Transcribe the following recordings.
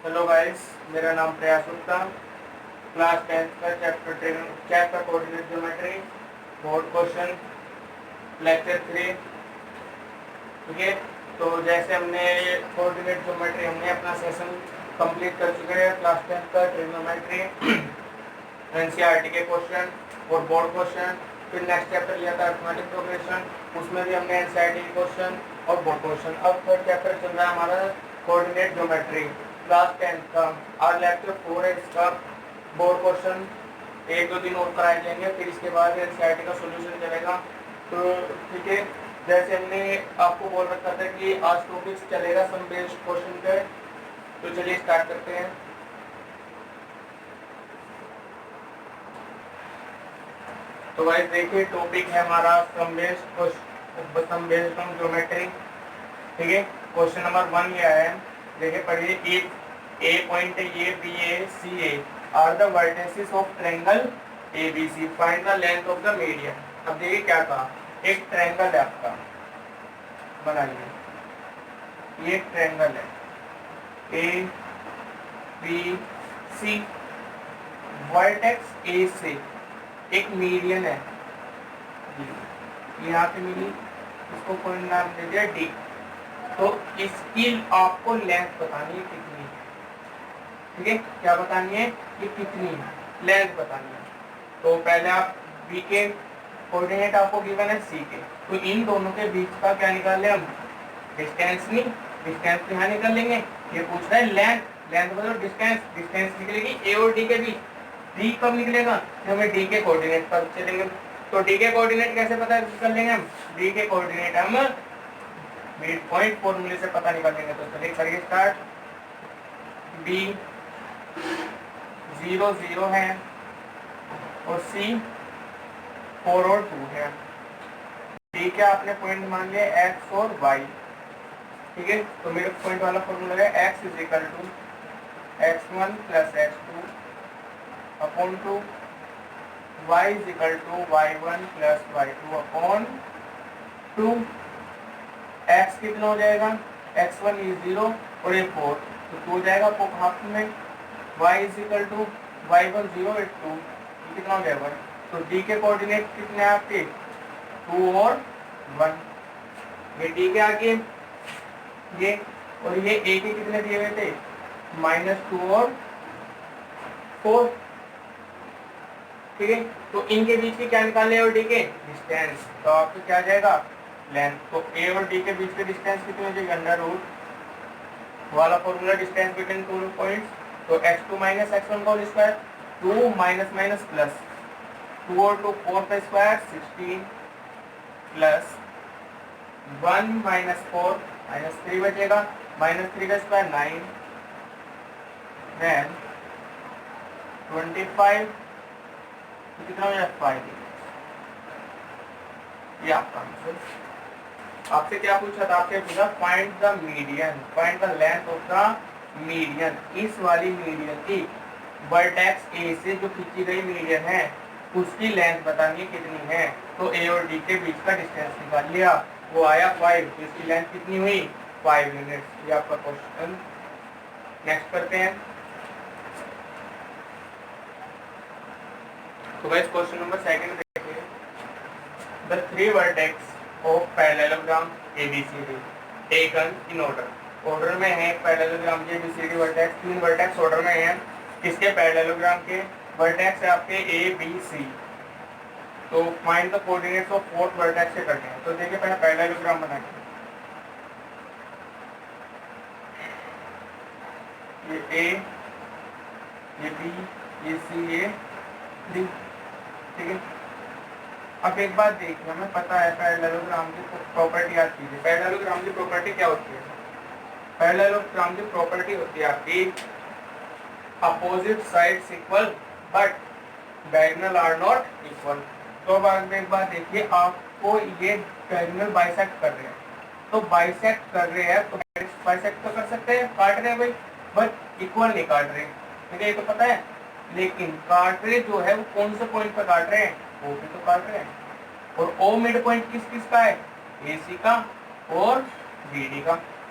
Hello guys, मेरा नाम प्रयास गुप्ता, क्लास 10th का chapter coordinate geometry, board question, lecture 3। ठीक है, तो जैसे हमने कोऑर्डिनेट ज्योमेट्री हमने अपना सेशन कंप्लीट कर चुके हैं। क्लास 10th का ट्रिग्नोमेट्री, एनसीईआरटी के क्वेश्चन और बोर्ड क्वेश्चन। फिर नेक्स्ट चैप्टर लिया था अरिथमेटिक प्रोग्रेशन, उसमें भी हमने एनसीईआरटी के क्वेश्चन और बोर्ड क्वेश्चन। अब थर्ड चैप्टर चल रहा है हमारा कोऑर्डिनेट ज्योमेट्री क्लास 10th का। आज लेक्चर 4 है, इसका बोर्ड क्वेश्चन 1-2 दिन और कराए जाएंगे, फिर इसके बाद एनसीईआरटी का सॉल्यूशन चलेगा। तो ठीक है, जैसे हमने आपको बोल रखा था कि आज टॉपिक्स चलेगा सम बेस्ड क्वेश्चन पे, तो चलिए स्टार्ट करते हैं। तो गाइस देखिए, टॉपिक है हमारा सम बेस्ड ऑन ज्योमेट्री। ठीक है, क्वेश्चन नंबर 1 ये है, देखिए पढ़िए। इफ ए पॉइंट है ये, B A, C A are the vertices of triangle A B C, find the length of the median. अब देखिए क्या कहा, एक ट्रायंगल है आपका, बनाइए। ये ट्रायंगल है ए बी सी, वर्टेक्स ए से एक मीडियन है, यहाँ पे मिली, इसको कोई नाम दे दिया डी। तो इसकी आपको लेंथ बतानी है कितनी है। ठीक है, क्या बतानी है, ये कितनी है, लेंथ बतानी है। तो पहले आप बी के कोऑर्डिनेट आपको गिवन है सी के, तो इन दोनों के बीच का क्या निकाले हम, डिस्टेंस। नहीं, डिस्टेंस यहाँ निकाल लेंगे। ये पूछ रहा है लेंथ, लेंथ मतलब डिस्टेंस, डिस्टेंस निकलेगी ए और डी के बीच। डी कब निकलेगा, तो हमें डी के कोऑर्डिनेट पर चलेंगे। तो डी के कोऑर्डिनेट कैसे पता कर लेंगे हम, डी के कोऑर्डिनेट हम मिड पॉइंट फॉर्मूले से पता निकाल लेंगे। तो चलिए करिए स्टार्ट। बी 0 0 है और सी 4 और 2 है। डी के आपने पॉइंट मान लिया एक्स और वाई। ठीक है, तो मिड पॉइंट वाला फॉर्मूला है x is equal to x1 plus x2 upon 2, y is equal to y1 plus y2 upon 2। x कितना हो जाएगा, x1 इज 0 और ये 4, तो 2 हो जाएगा हाफ में। y is equal to y1 0 और 2, कितना हो जाएगा। तो d के कोऑर्डिनेट कितने हैं आपके, 2 और 1। ये d के आगे ये, और ये a के कितने दिए हुए थे, -2 और 4। ठीक है, तो इनके बीच की क्या निकाले और डी के डिस्टेंस, तो आपको क्या जाएगा, लेंथ। तो ए और डी के बीच के डिस्टेंस कितनी हो जाएगी, अंडर रूट वाला formula, distance between two points. तो x2 माइनस x1 का whole square, 2 minus minus plus, 2 और 2 4 का स्क्वायर 16 प्लस 1 माइनस 4 माइनस 3 बचेगा, -3 का स्क्वायर 9, देन 25, कितना हो जाए 5। ये आपका आंसर। आपसे क्या पूछा था, आपसे पूछा find the median, find the length of the median. इस वाली मीडियन की वर्टेक्स ए से जो खींची गई मीडियन है उसकी लेंथ बतानी है कितनी है। तो ए और डी के बीच का डिस्टेंस निकाल लिया, वो आया 5, तो इसकी लेंथ कितनी हुई, 5 यूनिट्स। ये आपका क्वेश्चन। नेक्स्ट करते हैं। तो गाइस क्वेश्चन नंबर 2 देखिए। The 3 vertex of parallelogram ABCD taken in order में है। पैरेललोग्राम के ABCD वर्टेक्स, 3 वर्टेक्स ऑर्डर में हैं। किसके, पैरेललोग्राम के। वर्टेक्स है आपके ABC। तो find the coordinates of 4th vertex से करते हैं। तो देखिए पहले पैरेललोग्राम बनाएंगे। ये A, ये B, ये C, ये D। ठीक है, अब एक बात देखिए, हमें पता है पैरेललोग्राम की प्रॉपर्टी याद कीजिए। पैरेललोग्राम की प्रॉपर्टी क्या होती है, पैरेललोग्राम की प्रॉपर्टी होती है आपकी opposite sides equal but diagonal are not equal. तो अब एक बात देखिए, आपको ये डायगोनल बाइसेक्ट कर रहे हैं, तो बाइसेक्ट कर रहे हैं तो बाइसेक्ट तो कर सकते हैं, काट रहे हैं भाई, बट इक्वल नहीं काट रहे। ठीक है, ये तो पता है, लेकिन काट रहे जो है वो कौन से पॉइंट पर काट रहे हैं, ओ पे तो काट रहे हैं। और ओ मिड पॉइंट किस किस का है, AC का और BD का।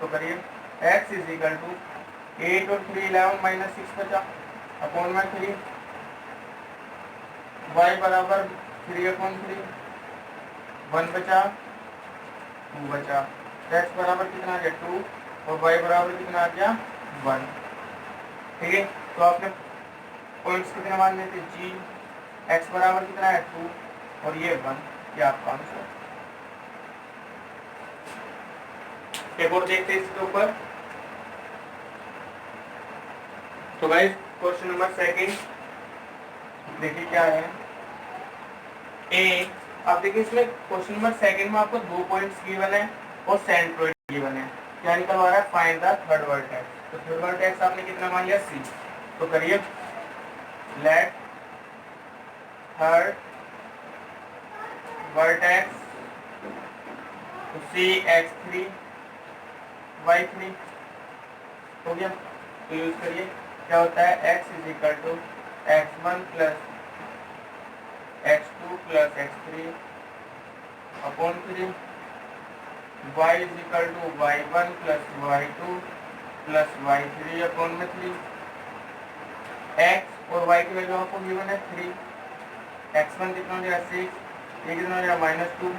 तो करिए x इज इक्वल टू 8 और 3 11 माइनस 6 बचा अपॉन में 3 y बराबर 3 अपॉन 3 1 बचा 2 बचा x बराबर कितना आ गया 2 और y बराबर कितना आ गया 1। ठीक है, तो आपने पॉइंट्स कितने मानने थे g, x बराबर कितना है 2 और ये 1, ये आपका आंसर। एक और देखते हैं इसके ऊपर। तो गाइस क्वेश्चन नंबर सेकंड देखिए क्या है। ए अब देखिए इसमें क्वेश्चन नंबर सेकंड में आपको 2 पॉइंट्स गिवन है और सेंट्रोइड गिवन है। क्या निकलवा रहा है, फाइंड द थर्ड वर्टेक्स। तो थर्ड वर्टेक्स आपने कितना मान लिया सी, तो करिए लेट थर्ड वर्टेक्स तो सी x3 y3 हो गया। तो यूज करिए, क्या होता है x is equal to x1 plus x2 plus x3 upon 3 y is equal to y1 plus y2 plus y3 upon में 3। x और y की वैल्यू आपको गिवन है 3, x1 कितना हो जाएगा 6, ये कितना हो जाएगा -2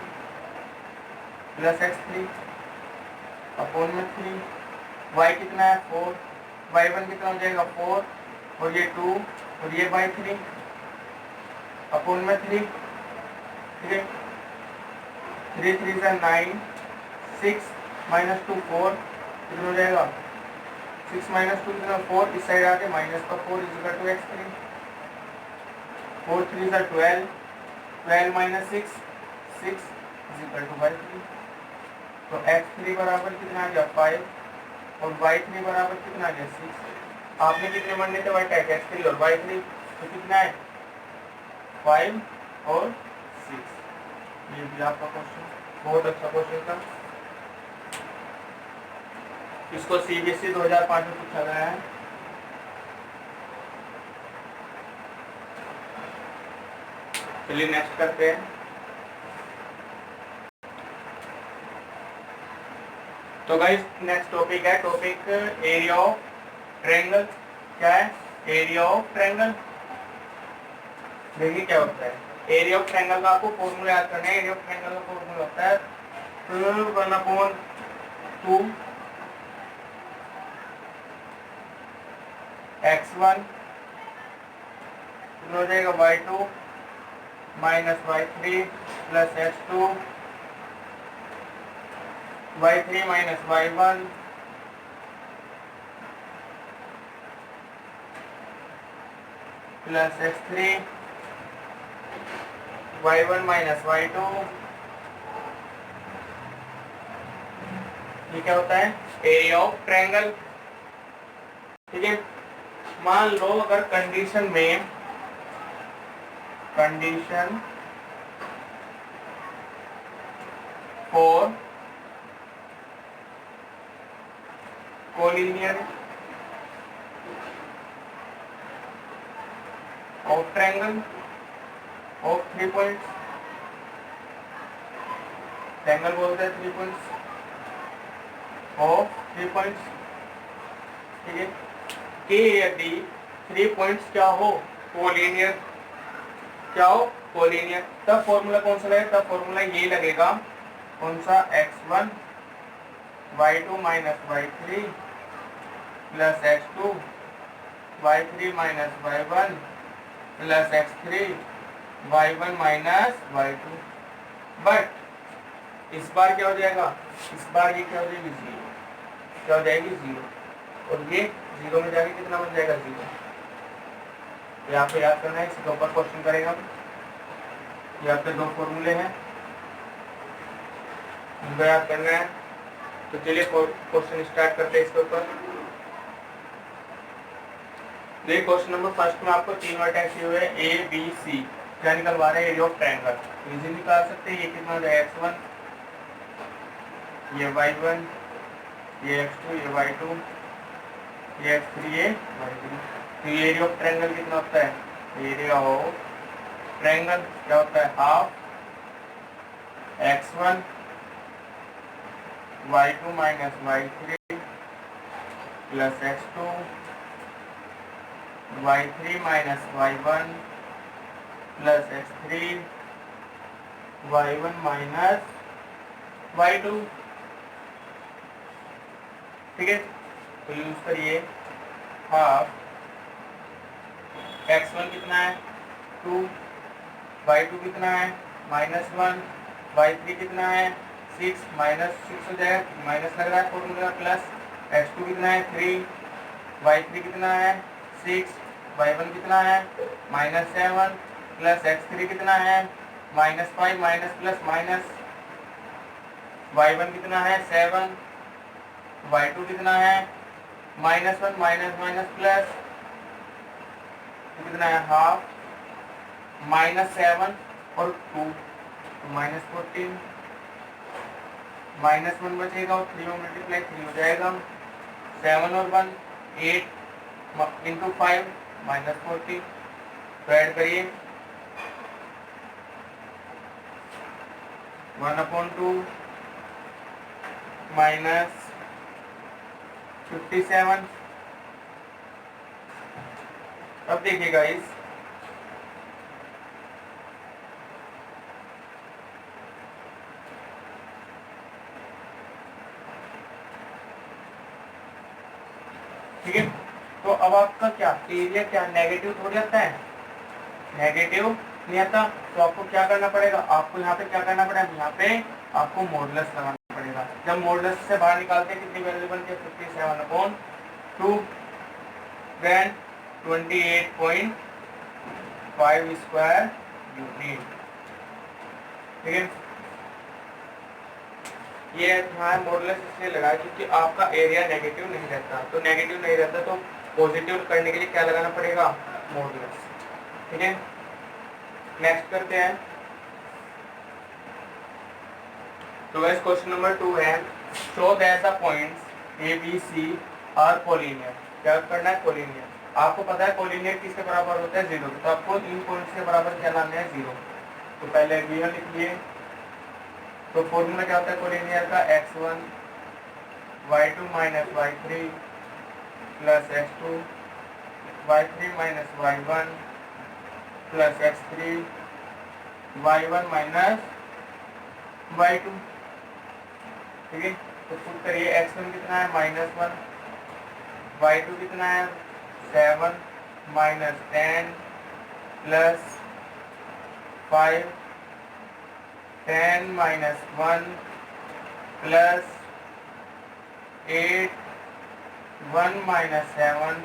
प्लस x3 अपॉन में 3, y कितना है 4, y1 कितना हो जाएगा 4 और ये 2 और ये y3 अपॉन में 3। ठीक है, 3 3 से 9, 6 -2 4 कितना हो जाएगा 6 -2 कितना 4, इस साइड आके माइनस का 4 इज इक्वल टू x3, 4 3 से 12, 12 minus 6 6 is equal to y3। तो x3 बराबर कितना आ गया 5 और y3 बराबर कितना आ गया 6। आपने कितने मानने थे वर्टेक्स x3 और y3, तो कितना है 5 और 6। ये भी आपका क्वेश्चन बहुत अच्छा क्वेश्चन था, इसको CBSE 2005 में पूछा गया है। चलिए नेक्स्ट करते हैं। तो गाइस नेक्स्ट टॉपिक है टॉपिक एरिया ऑफ ट्रायंगल। क्या है एरिया ऑफ ट्रायंगल, देखिए क्या होता है एरिया ऑफ ट्रायंगल का आपको फॉर्मूला याद करना है। एरिया ऑफ ट्रायंगल का फॉर्मूला होता है 1/2 x1 हो जाएगा y2 minus y3 plus x2 y3 minus y1 plus x3 y1 minus y2। ये क्या होता है एरिया ऑफ ट्रायंगल। ठीक है, मान लो अगर कंडीशन में condition for collinear of triangle of 3 points, triangle बोलते हैं 3 पॉइंट्स ऑफ 3 पॉइंट्स। ठीक है, कि यदि 3 पॉइंट्स क्या हो कोलिनियर, क्या हो कोलिनियर, तब फॉर्मूला कौन सा लगेगा, तब फॉर्मूला ये लगेगा कौन सा x1 y2 minus y3 plus x2 y3 minus y1 plus x3 y1 minus y2। But इस बार क्या हो जाएगा, इस बार ये क्या हो जाएगी 0, क्या हो जाएगी 0 और ये 0 में जाके कितना बन जाएगा 0। ये आपको याद करना है, इसके ऊपर क्वेश्चन करेगा। ये आपके 2 फॉर्मूले हैं, इनको याद करना है। तो चलिए क्वेश्चन स्टार्ट करते हैं इसके ऊपर। देखिए क्वेश्चन नंबर फर्स्ट में आपको 3 वर्टेक्स दिए हुए ए बी सी, क्या निकलवा रहे हैं एरिया ऑफ ट्रायंगल। इजीली निकाल सकते हैं, ये कितना हो जाएगा x1, ये y1, ये x2, ये y2, ये x3, ये y3। तो ये एरिया ऑफ ट्रायंगल कितना होता है, एरिया ऑफ ट्रायंगल क्या होता है half x1 y2 minus y3 plus x2 y3 minus y1 plus x3 y1 minus y2। ठीक है, तो यूज करिए हाफ x1 कितना है 2, y2 कितना है -1, y3 कितना है 6, -6 हो जाएगा, माइनस लग रहा है फॉर्मूला, प्लस x2 कितना है 3, y3 कितना है 6, y1 कितना है -7, प्लस x3 कितना है -5, माइनस प्लस माइनस, y1 कितना है 7, y2 कितना है -1 माइनस माइनस प्लस कितना है हाफ, -7 और 2 -14, -1 बचेगा और 3 में मल्टीप्लाई 3 हो जाएगा, 7 और 1 8 इंटू 5 -14, तो ऐड करिए 1/2 -57। अब देखिएगा इस ठीक है, तो अब आपका क्या एरिया क्या नेगेटिव थोड़ी आता है, नेगेटिव नहीं आता, तो आपको क्या करना पड़ेगा, आपको यहाँ पे क्या करना पड़ेगा, यहाँ पे आपको मॉडुलस लगाना पड़ेगा। जब मॉडुलस से बाहर निकालते हैं कितनी वैल्यू बनती है 57/2, देन 28.5 स्क्वायर यूनिट। ठीक है, ये यहाँ मॉडुलस इसलिए लगा क्योंकि आपका एरिया नेगेटिव नहीं रहता, तो नेगेटिव नहीं रहता तो पॉजिटिव करने के लिए क्या लगाना पड़ेगा, मॉडुलस। ठीक है, नेक्स्ट करते हैं। तो गाइस क्वेश्चन नंबर 2 है, show that the points A B C are collinear. क्या करना है, कोलिनियर। आपको पता है कोलिनियर किसके बराबर होता है, 0, तो आपको इन पॉइंट्स के बराबर क्या लाना है, 0। तो पहले v1 लिख लिए, तो फॉर्मूला क्या होता है कोलिनियर का, x1 y2 minus y3 plus x2 y3 minus y1 plus x3 y1 minus y2। ठीक है, तो पुट करिए x1 कितना है -1, y2 कितना है 7 minus 10 plus 5, 10 minus 1 plus 8, 1 minus 7।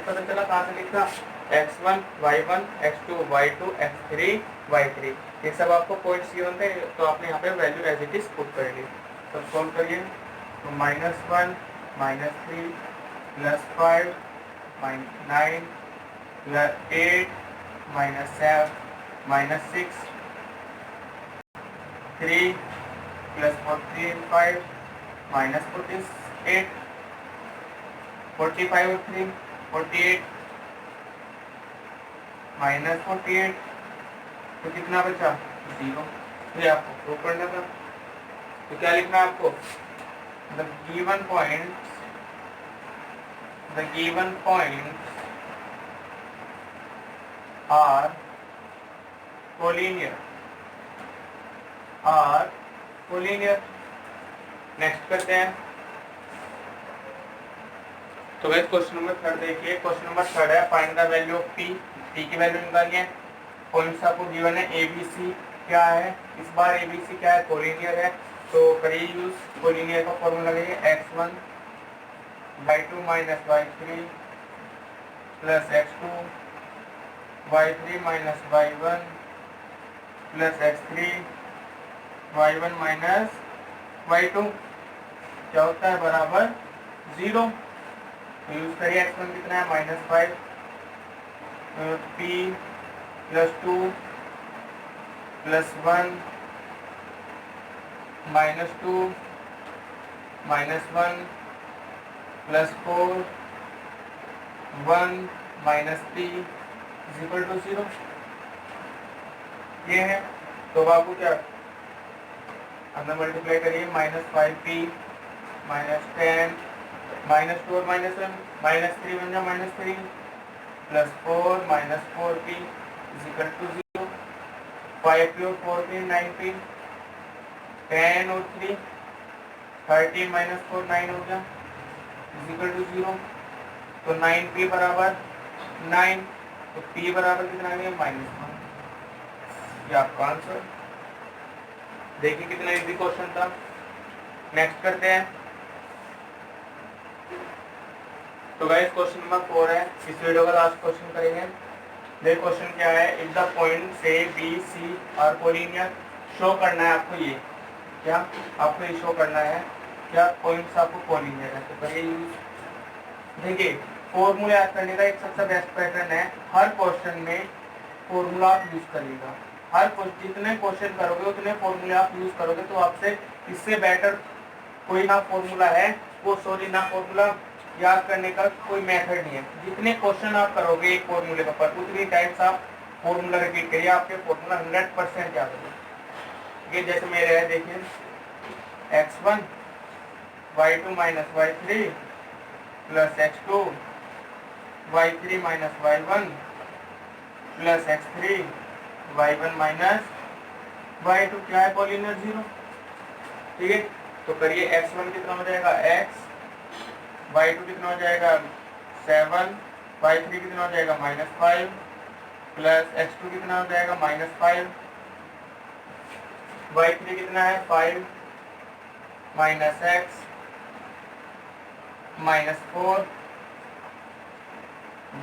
पता चला कहाँ से लिखा, x1 y1 x2 y2 x3 y3, ये सब आपको पॉइंट्स गिवन थे, तो आपने यहाँ पे value as it is put कर ली। तो सॉल्व करिए, तो -1 -3 प्लस 5 -9 प्लस 8 -7 -6 3 प्लस 45 -48 45 और 3 48 -48, तो कितना बचा 0। ये आपको प्रूव करना था, तो क्या लिखना है आपको, the given points are collinear. Next करते हैं। तो गाइस क्वेश्चन नंबर 3 देखिए, क्वेश्चन नंबर 3 है find the value of P की वैल्यू निकालिए। पॉइंट्स आपको गिवन है ए बी सी, क्या है इस बार ए बी सी क्या है, कोलिनियर है, तो करिए यूज कोलिनियर का फॉर्मूला लगाइए, x1 y2 minus y3 plus x2 y3 minus y1 plus x3 y1 minus y2, क्या होता है बराबर 0। यूज करिए, x1 कितना है -5, p प्लस 2 प्लस 1 -2 -1 प्लस 4 1 -3 = 0। ये है, तो बाबू क्या अंदर मल्टीप्लाई करिए, -5p -10 -2 और -1 -3 बन जाए -3 +4 -4p = 0। 5p और 4p 9p, 10 और 3 13 -4 9 हो गया = 0। तो 9p बराबर 9, तो p बराबर कितना आ गया -1। ये आपका आंसर। देखिए कितना इजी क्वेश्चन था। नेक्स्ट करते हैं। तो गाइस क्वेश्चन नंबर 4 है, इस वीडियो का लास्ट क्वेश्चन करेंगे। देखिए क्वेश्चन क्या है, इफ द पॉइंट से B C are collinear, show करना है आपको ये, क्या आपको ये शो करना है क्या पॉइंट्स आपको कोलिनियर है। तो करिए यूज। देखिए फॉर्मूला याद करने का एक सबसे बेस्ट पैटर्न है, हर क्वेश्चन में फॉर्मूला आप यूज करिएगा। हर जितने क्वेश्चन करोगे उतने फॉर्मूले आप यूज करोगे, तो आपसे इससे बेटर कोई ना फॉर्मूला है वो, सॉरी ना फॉर्मूला याद करने का कोई मेथड नहीं है। जितने क्वेश्चन आप करोगे एक फॉर्मूले के ऊपर, उतनी टाइम्स आप फॉर्मूला रिपीट करिए, आपके फॉर्मूला 100% याद होगा। ये जैसे मेरे है, देखिए x1 y2 - y3 + x2 y3 - y1 + x3 y1 - y2, क्या है पॉलिनर 0। ठीक है, तो करिए x1 कितना हो जाएगा x, y2 कितना हो जाएगा 7, y3 कितना हो जाएगा -5 + x2 कितना हो जाएगा -5, y3 कितना है 5 - x -4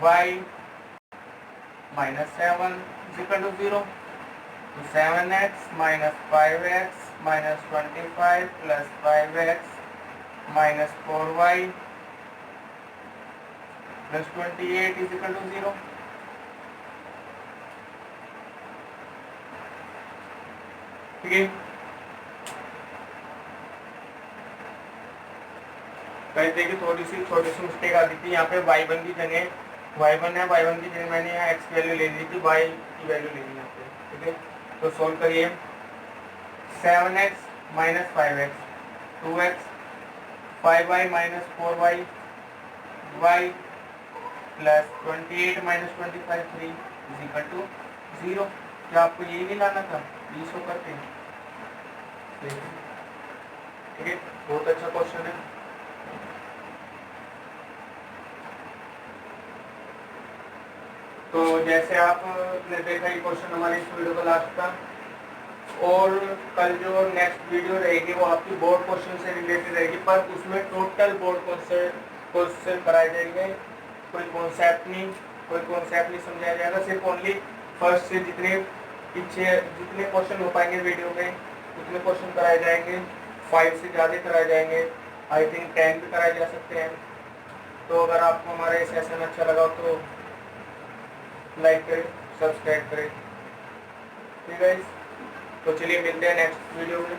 y -7 = 0। तो 7x - 5x - 25 + 5x - 4y + 28 = 0। ठीक है, कहते कि थोड़ी सी छोटी सी मिस्टेक आ गई थी यहाँ पे, y1 की जगह y1 है, y1 की जगह मैंने यहाँ x की वैल्यू ले ली थी, y की वैल्यू ले ली यहाँ पे। ठीक है, तो सोल्व करिए। 7x - 5x 2x, 5y - 4y y + 28 - 25 3 = 0। क्या आपको यही नहीं लाना था, ये शो करके। ठीक है, बहुत अच्छा क्वेश्चन है। तो जैसे आपने देखा ये क्वेश्चन हमारे इस वीडियो का लास्ट था, और कल जो नेक्स्ट वीडियो रहेगी वो आपकी बोर्ड क्वेश्चन से रिलेटेड रहेगी, पर उसमें टोटल बोर्ड क्वेश्चन कराए जाएंगे। कोई कॉन्सेप्ट नहीं समझाया जाएगा, सिर्फ ओनली फर्स्ट से जितने पीछे जितने क्वेश्चन हो पाएंगे वीडियो में उतने क्वेश्चन कराए जाएंगे। 5 से ज़्यादा कराए जाएंगे, आई थिंक 10 भी कराए जा सकते हैं। तो अगर आपको हमारा ये सेशन अच्छा लगा तो लाइक करें, सब्सक्राइब करें। ठीक है, तो चलिए मिलते हैं नेक्स्ट वीडियो में।